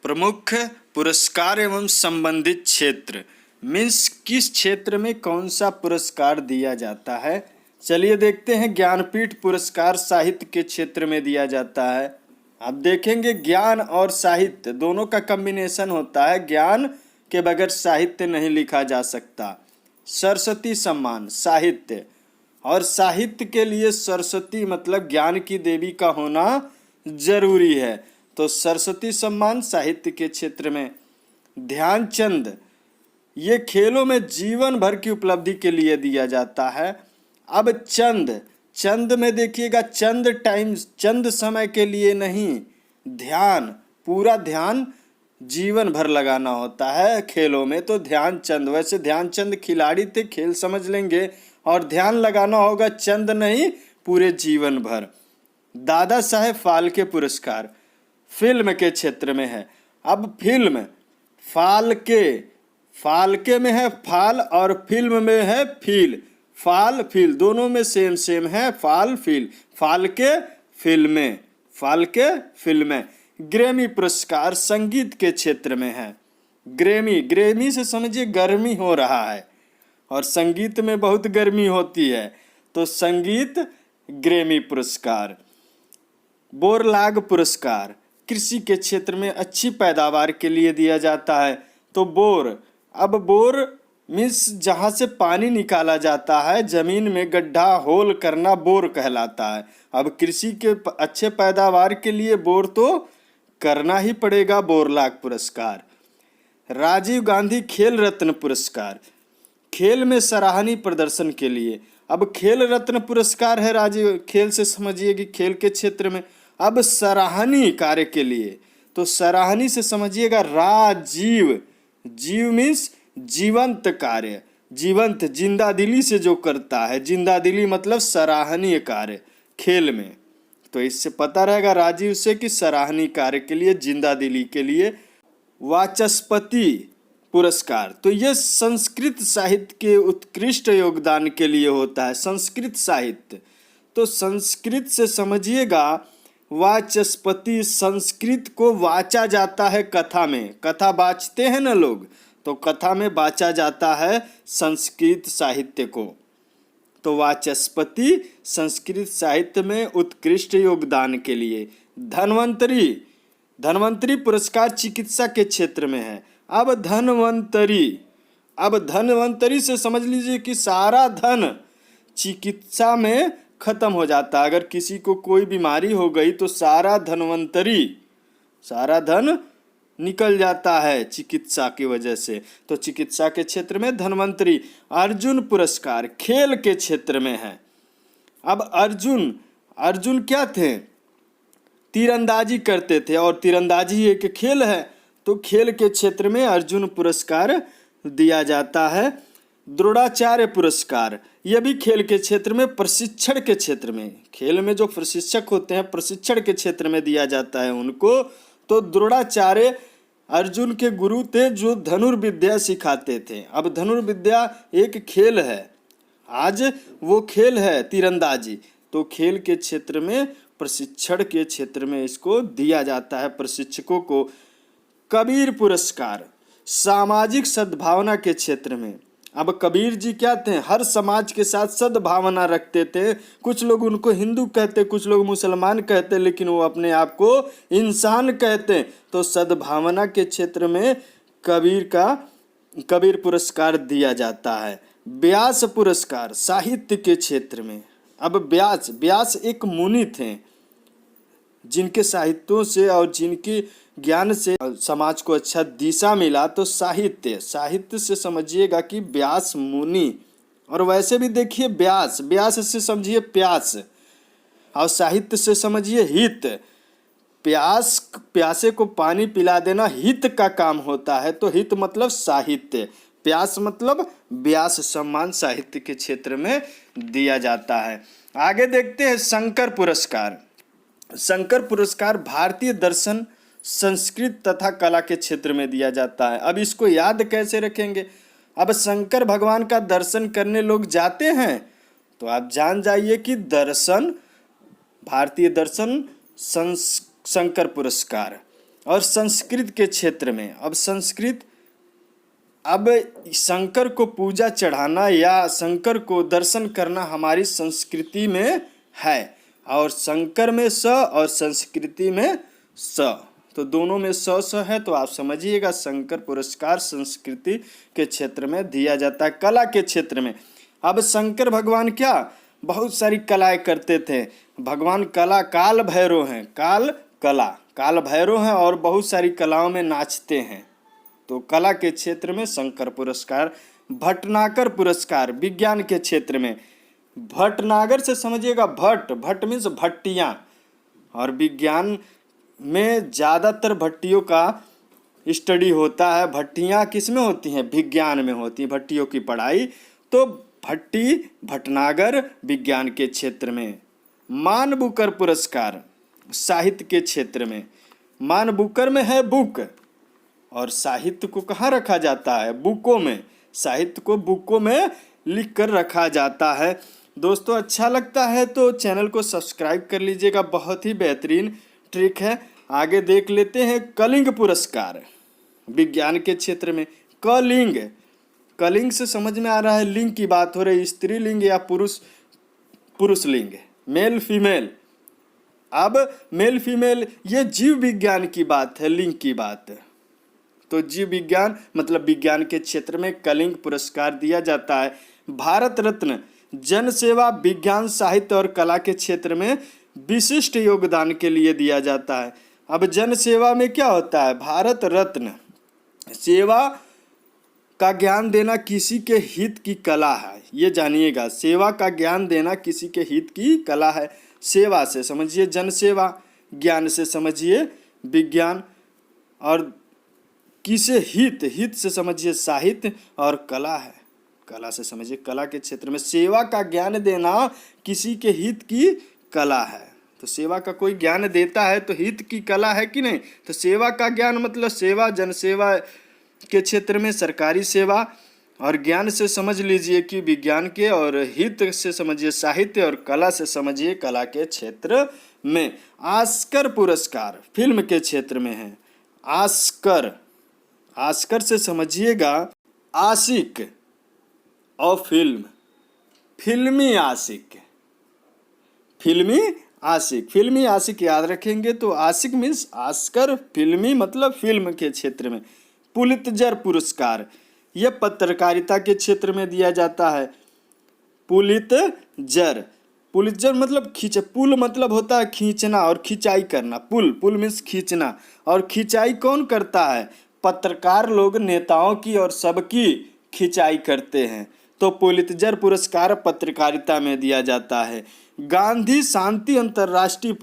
प्रमुख पुरस्कार एवं संबंधित क्षेत्र मीन्स किस क्षेत्र में कौन सा पुरस्कार दिया जाता है। चलिए देखते हैं। ज्ञानपीठ पुरस्कार साहित्य के क्षेत्र में दिया जाता है। आप देखेंगे ज्ञान और साहित्य दोनों का कॉम्बिनेशन होता है। ज्ञान के बगैर साहित्य नहीं लिखा जा सकता। सरस्वती सम्मान साहित्य, और साहित्य के लिए सरस्वती मतलब ज्ञान की देवी का होना जरूरी है, तो सरस्वती सम्मान साहित्य के क्षेत्र में। ध्यानचंद ये खेलों में जीवन भर की उपलब्धि के लिए दिया जाता है। अब चंद में देखिएगा, चंद समय के लिए नहीं, ध्यान, पूरा ध्यान जीवन भर लगाना होता है खेलों में, तो ध्यानचंद। वैसे ध्यानचंद खिलाड़ी थे, खेल समझ लेंगे, और ध्यान लगाना होगा चंद नहीं, पूरे जीवन भर। दादा साहेब फाल्के पुरस्कार फिल्म के क्षेत्र में है। अब फिल्म फाल्के में है फाल, और फिल्म में है फील। फाल फील दोनों में सेम है। फाल फील, फाल्के फिल्में। ग्रैमी पुरस्कार संगीत के क्षेत्र में है। ग्रैमी से समझिए गर्मी हो रहा है, और संगीत में बहुत गर्मी होती है, तो संगीत ग्रैमी पुरस्कार। बोरलाग पुरस्कार कृषि के क्षेत्र में अच्छी पैदावार के लिए दिया जाता है, तो बोर। अब बोर मीन्स जहाँ से पानी निकाला जाता है, जमीन में गड्ढा होल करना बोर कहलाता है। अब कृषि के अच्छे पैदावार के लिए बोर तो करना ही पड़ेगा। बोरलाग पुरस्कार। राजीव गांधी खेल रत्न पुरस्कार खेल में सराहनीय प्रदर्शन के लिए। अब खेल रत्न पुरस्कार है राजीव, खेल से समझिए कि खेल के क्षेत्र में। अब सराहनीय कार्य के लिए, तो सराहनीय से समझिएगा राजीव, जीव मीन्स जीवंत कार्य, जीवंत जिंदा दिली से जो करता है, जिंदा दिली मतलब सराहनीय कार्य खेल में, तो इससे पता रहेगा राजीव से कि सराहनीय कार्य के लिए, जिंदा दिली के लिए। वाचस्पति पुरस्कार, तो यह संस्कृत साहित्य के उत्कृष्ट योगदान के लिए होता है। संस्कृत साहित्य, तो संस्कृत से समझिएगा वाचस्पति, संस्कृत को वाचा जाता है कथा में। कथा बाचते हैं ना लोग, तो कथा में बाचा जाता है संस्कृत साहित्य को, तो वाचस्पति संस्कृत साहित्य में उत्कृष्ट योगदान के लिए। धन्वंतरी पुरस्कार चिकित्सा के क्षेत्र में है। अब धन्वंतरी से समझ लीजिए कि सारा धन चिकित्सा में खत्म हो जाता है। अगर किसी को कोई बीमारी हो गई तो सारा धन निकल जाता है चिकित्सा की वजह से, तो चिकित्सा के क्षेत्र में धन्वंतरी। अर्जुन पुरस्कार खेल के क्षेत्र में है। अब अर्जुन क्या थे? तीरंदाजी करते थे, और तीरंदाजी एक खेल है, तो खेल के क्षेत्र में अर्जुन पुरस्कार दिया जाता है। द्रोणाचार्य पुरस्कार यह भी खेल के क्षेत्र में, प्रशिक्षण के क्षेत्र में, खेल में जो प्रशिक्षक होते हैं प्रशिक्षण के क्षेत्र में दिया जाता है उनको। तो द्रोणाचार्य अर्जुन के गुरु थे जो धनुर्विद्या सिखाते थे। अब धनुर्विद्या एक खेल है, आज वो खेल है तीरंदाजी, तो खेल के क्षेत्र में, प्रशिक्षण के क्षेत्र में इसको दिया जाता है प्रशिक्षकों को। कबीर पुरस्कार सामाजिक सद्भावना के क्षेत्र में। अब कबीर जी क्या थे? हर समाज के साथ सद्भावना रखते थे। कुछ लोग उनको हिंदू कहते, कुछ लोग मुसलमान कहते, लेकिन वो अपने आप को इंसान कहते। तो सद्भावना के क्षेत्र में कबीर पुरस्कार दिया जाता है। व्यास पुरस्कार साहित्य के क्षेत्र में। अब व्यास एक मुनि थे जिनके साहित्यों से और जिनके ज्ञान से समाज को अच्छा दिशा मिला, तो साहित्य से समझिएगा कि व्यास मुनि। और वैसे भी देखिए व्यास से समझिए प्यास, और साहित्य से समझिए हित। प्यासे को पानी पिला देना हित का काम होता है, तो हित मतलब साहित्य, प्यास मतलब व्यास सम्मान साहित्य के क्षेत्र में दिया जाता है। आगे देखते हैं शंकर पुरस्कार भारतीय दर्शन, संस्कृत तथा कला के क्षेत्र में दिया जाता है। अब इसको याद कैसे रखेंगे? अब शंकर भगवान का दर्शन करने लोग जाते हैं, तो आप जान जाइए कि भारतीय दर्शन शंकर पुरस्कार। और संस्कृत के क्षेत्र में, अब शंकर को पूजा चढ़ाना या शंकर को दर्शन करना हमारी संस्कृति में है, और शंकर में स और संस्कृति में स, तो दोनों में स है, तो आप समझिएगा शंकर पुरस्कार संस्कृति के क्षेत्र में दिया जाता है। कला के क्षेत्र में, अब शंकर भगवान क्या बहुत सारी कलाएं करते थे। भगवान काल भैरव हैं, काल भैरव हैं और बहुत सारी कलाओं में नाचते हैं, तो कला के क्षेत्र में शंकर पुरस्कार। भटनागर पुरस्कार विज्ञान के क्षेत्र में, भटनागर से समझिएगा भट्ट मीन्स भट्टियाँ, और विज्ञान में ज़्यादातर भट्टियों का स्टडी होता है। भट्टियाँ किस में होती हैं? विज्ञान में होती हैं, भट्टियों की पढ़ाई। तो भटनागर विज्ञान के क्षेत्र में। मान बुकर पुरस्कार साहित्य के क्षेत्र में, मान बुकर में है बुक, और साहित्य को कहाँ रखा जाता है? बुकों में, साहित्य को बुकों में लिख कर रखा जाता है। दोस्तों अच्छा लगता है तो चैनल को सब्सक्राइब कर लीजिएगा, बहुत ही बेहतरीन ट्रिक है। आगे देख लेते हैं कलिंग पुरस्कार विज्ञान के क्षेत्र में। कलिंग से समझ में आ रहा है लिंग की बात हो रही, स्त्रीलिंग या पुरुष लिंग, मेल फीमेल। अब मेल फीमेल ये जीव विज्ञान की बात है, लिंग की बात है, तो जीव विज्ञान मतलब विज्ञान के क्षेत्र में कलिंग पुरस्कार दिया जाता है। भारत रत्न जन सेवा विज्ञान साहित्य और कला के क्षेत्र में विशिष्ट योगदान के लिए दिया जाता है। अब जन सेवा में क्या होता है? भारत रत्न सेवा का ज्ञान देना किसी के हित की कला है, ये जानिएगा, सेवा का ज्ञान देना किसी के हित की कला है। सेवा से समझिए जन सेवा, ज्ञान से समझिए विज्ञान, और किसे हित से समझिए साहित्य, और कला है, कला से समझिए कला के क्षेत्र में सेवा का ज्ञान देना किसी के हित की कला है। तो सेवा का कोई ज्ञान देता है तो हित की कला है कि नहीं? तो सेवा का ज्ञान मतलब सेवा, जन सेवा के क्षेत्र में सरकारी सेवा, और ज्ञान से समझ लीजिए कि विज्ञान के, और हित से समझिए साहित्य, और कला से समझिए कला के क्षेत्र में। ऑस्कर पुरस्कार फिल्म के क्षेत्र में है। ऑस्कर से समझिएगा आशिक और फिल्मी आशिक याद रखेंगे तो आशिक मीन्स ऑस्कर, फिल्मी मतलब फिल्म के क्षेत्र में। पुलित्जर पुरस्कार यह पत्रकारिता के क्षेत्र में दिया जाता है। पुलित्जर मतलब पुल मतलब होता है खींचना और खिंचाई करना। पुल मीन्स खींचना, और खिंचाई कौन करता है? पत्रकार लोग नेताओं की और सबकी खिंचाई करते हैं, तो पुलित्जर पुरस्कार पत्रकारिता में दिया जाता है। गांधी शांति अंतर्राष्ट्रीय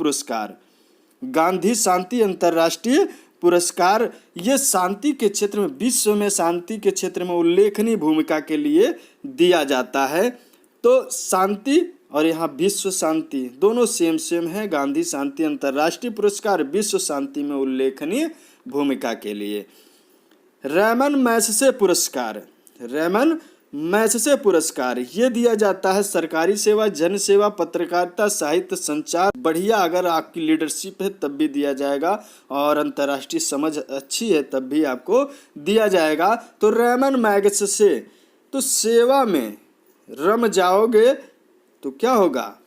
पुरस्कार ये शांति के क्षेत्र में, विश्व में शांति के क्षेत्र में उल्लेखनीय भूमिका के लिए दिया जाता है। तो शांति और यहाँ विश्व शांति दोनों सेम है। गांधी शांति अंतर्राष्ट्रीय पुरस्कार विश्व शांति में उल्लेखनीय भूमिका के लिए। रैमन मैग्सेसे पुरस्कार ये दिया जाता है सरकारी सेवा, जन सेवा, पत्रकारिता, साहित्य, संचार। बढ़िया अगर आपकी लीडरशिप है तब भी दिया जाएगा, और अंतर्राष्ट्रीय समझ अच्छी है तब भी आपको दिया जाएगा। तो रैमन मैग्सेसे, तो सेवा में रम जाओगे तो क्या होगा?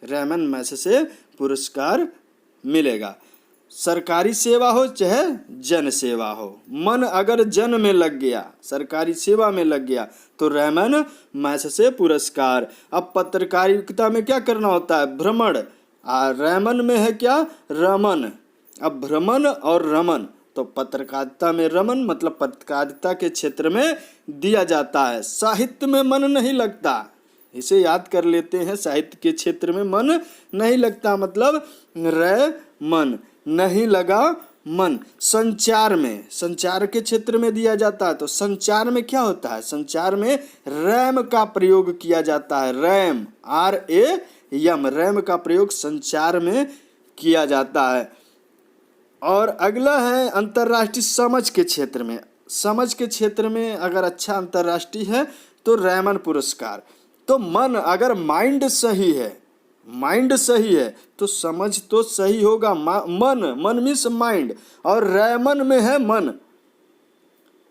रैमन मैग्सेसे पुरस्कार मिलेगा। सरकारी सेवा हो चाहे जन सेवा हो, मन अगर जन में लग गया, सरकारी सेवा में लग गया तो रैमन मैग्सेसे पुरस्कार। अब पत्रकारिता में क्या करना होता है? भ्रमण। रैमन में है क्या? रमन। अब भ्रमण और रमन, तो पत्रकारिता में रमन मतलब पत्रकारिता के क्षेत्र में दिया जाता है। साहित्य में मन नहीं लगता, इसे याद कर लेते हैं। साहित्य के क्षेत्र में मन नहीं लगता मतलब मन नहीं लगा मन। संचार के क्षेत्र में दिया जाता है, तो संचार में क्या होता है? संचार में रैम का प्रयोग किया जाता है। रैम RAM, रैम का प्रयोग संचार में किया जाता है। और अगला है अंतर्राष्ट्रीय समझ के क्षेत्र में। समझ के क्षेत्र में अगर अच्छा अंतर्राष्ट्रीय है तो रैमन पुरस्कार। तो मन अगर माइंड सही है, माइंड सही है तो समझ तो सही होगा। मन, मन मीन्स माइंड, और रैमन में है मन।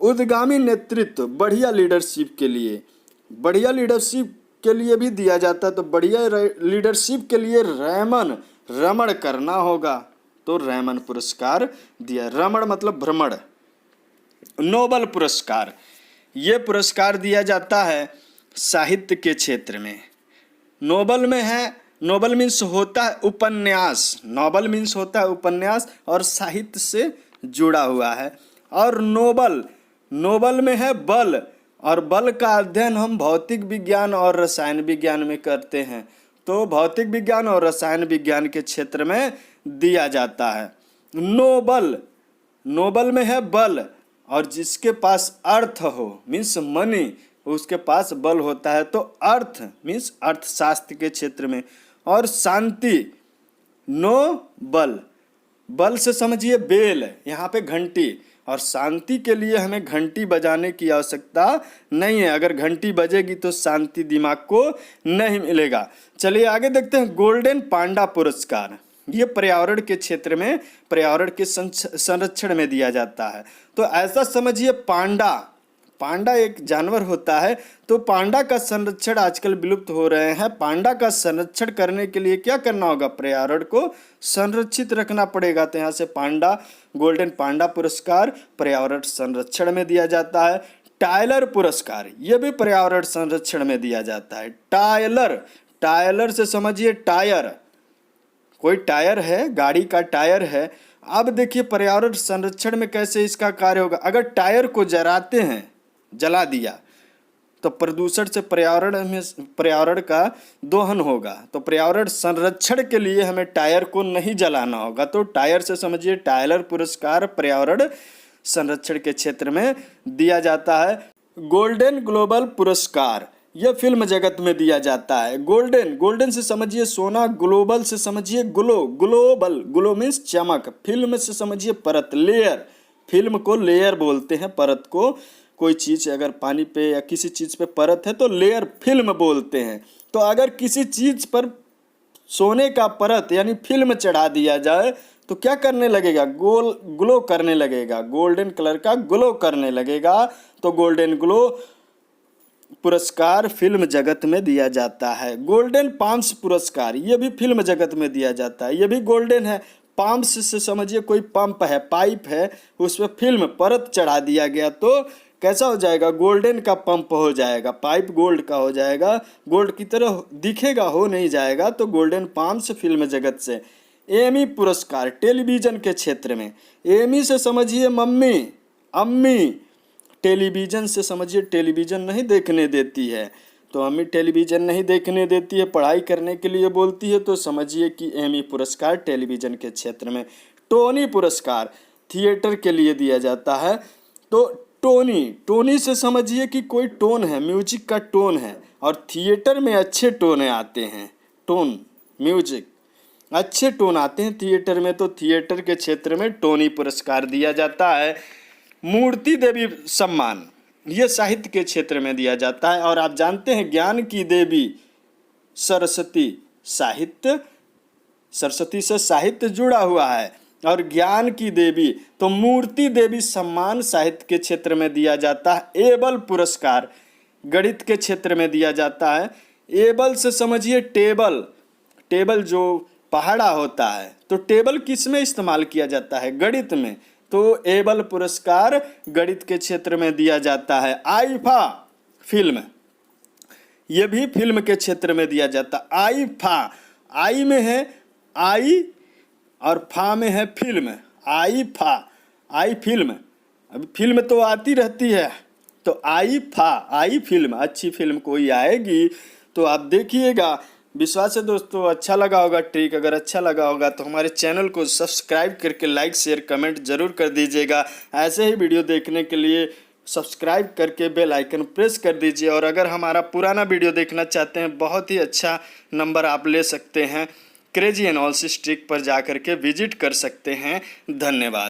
उद्गामी नेतृत्व, बढ़िया लीडरशिप के लिए, बढ़िया लीडरशिप के लिए भी दिया जाता है, तो बढ़िया लीडरशिप के लिए रमण करना होगा, तो रैमन पुरस्कार दिया। रमण मतलब भ्रमण। नोबल पुरस्कार, ये पुरस्कार दिया जाता है साहित्य के क्षेत्र में। नोबल में है, नोबल मीन्स होता है उपन्यास, नोबल मीन्स होता है उपन्यास और साहित्य से जुड़ा हुआ है। और नोबल, नोबल में है बल, और बल का अध्ययन हम भौतिक विज्ञान और रसायन विज्ञान में करते हैं, तो भौतिक विज्ञान और रसायन विज्ञान के क्षेत्र में दिया जाता है। नोबल, नोबल में है बल, और जिसके पास अर्थ हो मीन्स मनी, उसके पास बल होता है, तो अर्थ मीन्स अर्थशास्त्र के क्षेत्र में। और शांति, नो बल, बल से समझिए बेल, यहाँ पे घंटी, और शांति के लिए हमें घंटी बजाने की आवश्यकता नहीं है। अगर घंटी बजेगी तो शांति दिमाग को नहीं मिलेगा। चलिए आगे देखते हैं। गोल्डन पांडा पुरस्कार, ये पर्यावरण के क्षेत्र में, पर्यावरण के संरक्षण में दिया जाता है। तो ऐसा समझिए पांडा, पांडा एक जानवर होता है, तो पांडा का संरक्षण आजकल विलुप्त हो रहे हैं। पांडा का संरक्षण करने के लिए क्या करना होगा? पर्यावरण को संरक्षित रखना पड़ेगा। तो यहाँ से पांडा, गोल्डन पांडा पुरस्कार पर्यावरण संरक्षण में दिया जाता है। टायलर पुरस्कार, ये भी पर्यावरण संरक्षण में दिया जाता है। टायलर, टायलर से समझिए टायर, कोई टायर है, गाड़ी का टायर है। अब देखिए पर्यावरण संरक्षण में कैसे इसका कार्य होगा। अगर टायर को जलाते हैं, जला दिया, तो प्रदूषण से पर्यावरण का दोहन होगा। तो पर्यावरण संरक्षण के लिए हमें टायर को नहीं जलाना होगा। तो टायर से समझिए टायलर पुरस्कार पर्यावरण संरक्षण के क्षेत्र में दिया जाता है। गोल्डन ग्लोबल पुरस्कार, यह फिल्म जगत में दिया जाता है। गोल्डन, गोल्डन से समझिए सोना, ग्लोबल से समझिए ग्लो, ग्लोबल, ग्लो मीन्स चमक, फिल्म से समझिए परत, लेयर, फिल्म को लेयर बोलते हैं परत को। कोई चीज़ अगर पानी पे या किसी चीज़ पे परत है तो लेयर फिल्म बोलते हैं। तो अगर किसी चीज़ पर सोने का परत यानी फिल्म चढ़ा दिया जाए तो क्या करने लगेगा? ग्लो करने लगेगा, गोल्डन कलर का ग्लो करने लगेगा। तो गोल्डन ग्लो पुरस्कार फिल्म जगत में दिया जाता है। गोल्डन पाम्स पुरस्कार, ये भी फिल्म जगत में दिया जाता है, ये भी गोल्डन है। पाम्स से समझिए कोई पंप है, पाइप है, उस पर फिल्म परत चढ़ा दिया गया तो कैसा हो जाएगा? गोल्डन का पंप हो जाएगा, पाइप गोल्ड का हो जाएगा, गोल्ड की तरह दिखेगा, हो नहीं जाएगा। तो गोल्डन पाम्स फिल्म जगत से। एमी पुरस्कार टेलीविजन के क्षेत्र में, एमी से समझिए मम्मी, अम्मी, टेलीविजन से समझिए टेलीविजन नहीं देखने देती है, तो अम्मी टेलीविजन नहीं देखने देती है, पढ़ाई करने के लिए बोलती है, तो समझिए कि एमी पुरस्कार टेलीविजन के क्षेत्र में। टोनी पुरस्कार थिएटर के लिए दिया जाता है। तो टोनी, टोनी से समझिए कि कोई टोन है, म्यूजिक का टोन है, और थिएटर में अच्छे टोन आते हैं, टोन म्यूजिक अच्छे टोन आते हैं थिएटर में, तो थिएटर के क्षेत्र में टोनी पुरस्कार दिया जाता है। मूर्ति देवी सम्मान, ये साहित्य के क्षेत्र में दिया जाता है। और आप जानते हैं ज्ञान की देवी सरस्वती, साहित्य, सरस्वती से साहित्य जुड़ा हुआ है, और ज्ञान की देवी, तो मूर्ति देवी सम्मान साहित्य के क्षेत्र में दिया जाता है। एबल पुरस्कार गणित के क्षेत्र में दिया जाता है। एबल से समझिए टेबल, टेबल जो पहाड़ा होता है, तो टेबल किस में इस्तेमाल किया जाता है? गणित में, तो एबल पुरस्कार गणित के क्षेत्र में दिया जाता है। आईफा फिल्म, ये भी फिल्म के क्षेत्र में दिया जाता है। आईफा, आई में है आई और फा में है फिल्म, आईफा, आई फिल्म, अभी फिल्म तो आती रहती है, तो आईफा, आई फिल्म, अच्छी फिल्म कोई आएगी तो आप देखिएगा। विश्वास है दोस्तों अच्छा लगा होगा ट्रिक। अगर अच्छा लगा होगा तो हमारे चैनल को सब्सक्राइब करके लाइक शेयर कमेंट जरूर कर दीजिएगा। ऐसे ही वीडियो देखने के लिए सब्सक्राइब करके बेल आइकन प्रेस कर दीजिए। और अगर हमारा पुराना वीडियो देखना चाहते हैं, बहुत ही अच्छा नंबर आप ले सकते हैं, क्रेजी एनालिसिस ट्रिक पर जा कर के विजिट कर सकते हैं। धन्यवाद।